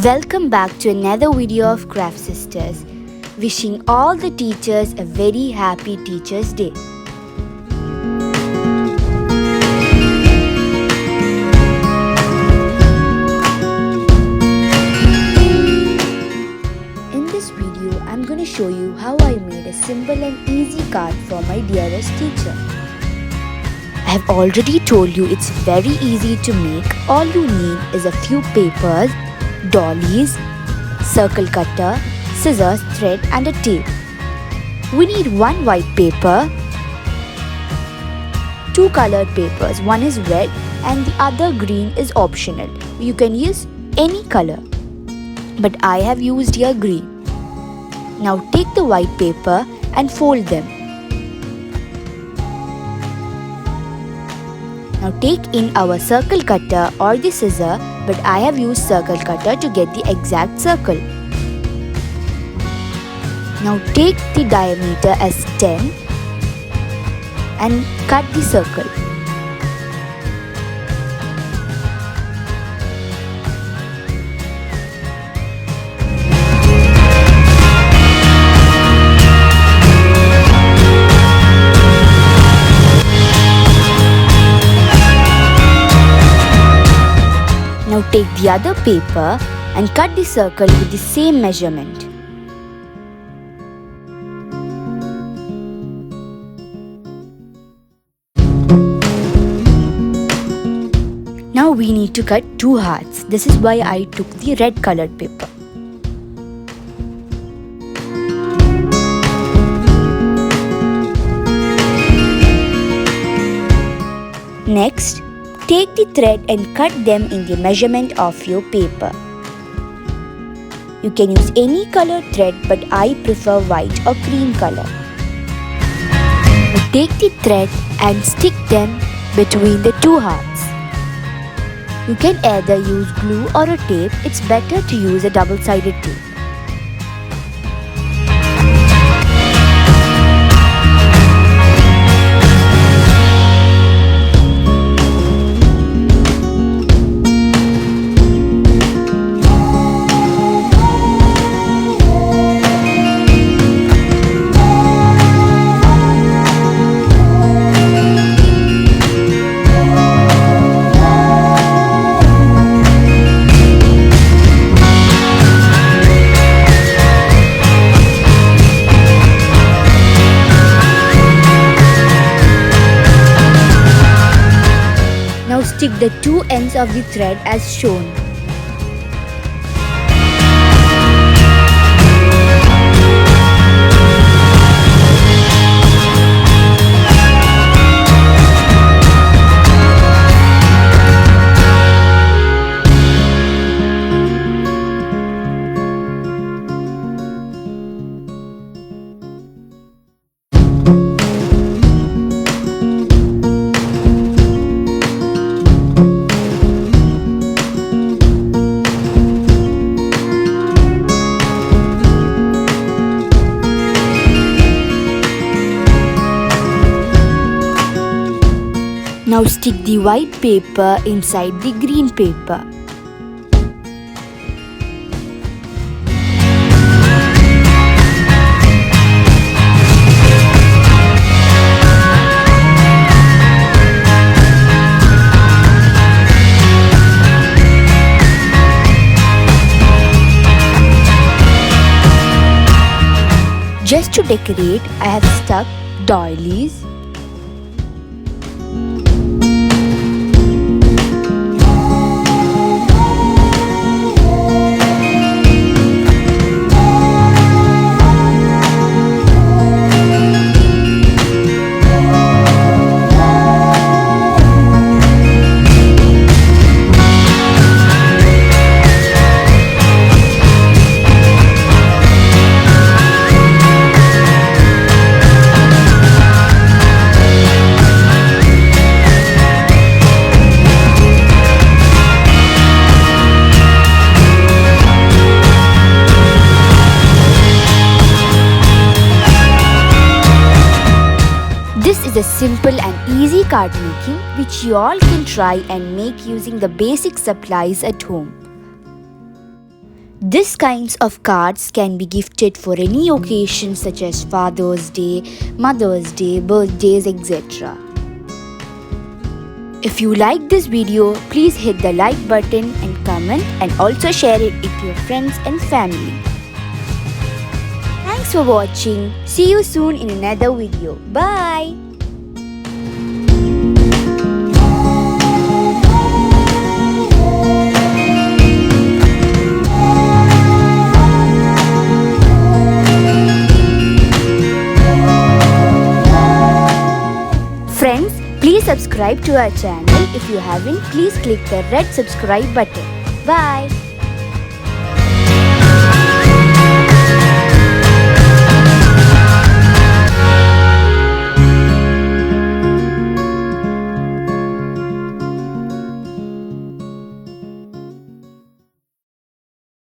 Welcome back to another video of Craftsisterz. Wishing all the teachers a very happy Teachers' Day. In this video, I'm going to show you how I made a simple and easy card for my dearest teacher. I have already told you it's very easy to make. All you need is a few papers, dollies, circle cutter, scissors, thread and a tape. We need one white paper, two colored papers, one is red and the other green is optional. You can use any color, but I have used here green. Now take the white paper and fold them. Now take in our circle cutter or the scissor, but I have used circle cutter to get the exact circle. Now take the diameter as 10 and cut the circle. Now take the other paper and cut the circle with the same measurement. Now we need to cut two hearts. This is why I took the red colored paper. Next, take the thread and cut them in the measurement of your paper. You can use any colored thread, but I prefer white or cream color. Take the thread and stick them between the two hearts. You can either use glue or a tape. It's better to use a double-sided tape. Now stick the two ends of the thread as shown. Now stick the white paper inside the green paper. Just to decorate, I have stuck doilies, This is a simple and easy card making which you all can try and make using the basic supplies at home. These kinds of cards can be gifted for any occasion such as Father's Day, Mother's Day, birthdays, etc. If you like this video, please hit the like button and comment, and also share it with your friends and family. Thanks for watching. See you soon in another video. Bye. Friends, please subscribe to our channel. If you haven't, please click the red subscribe button. Bye.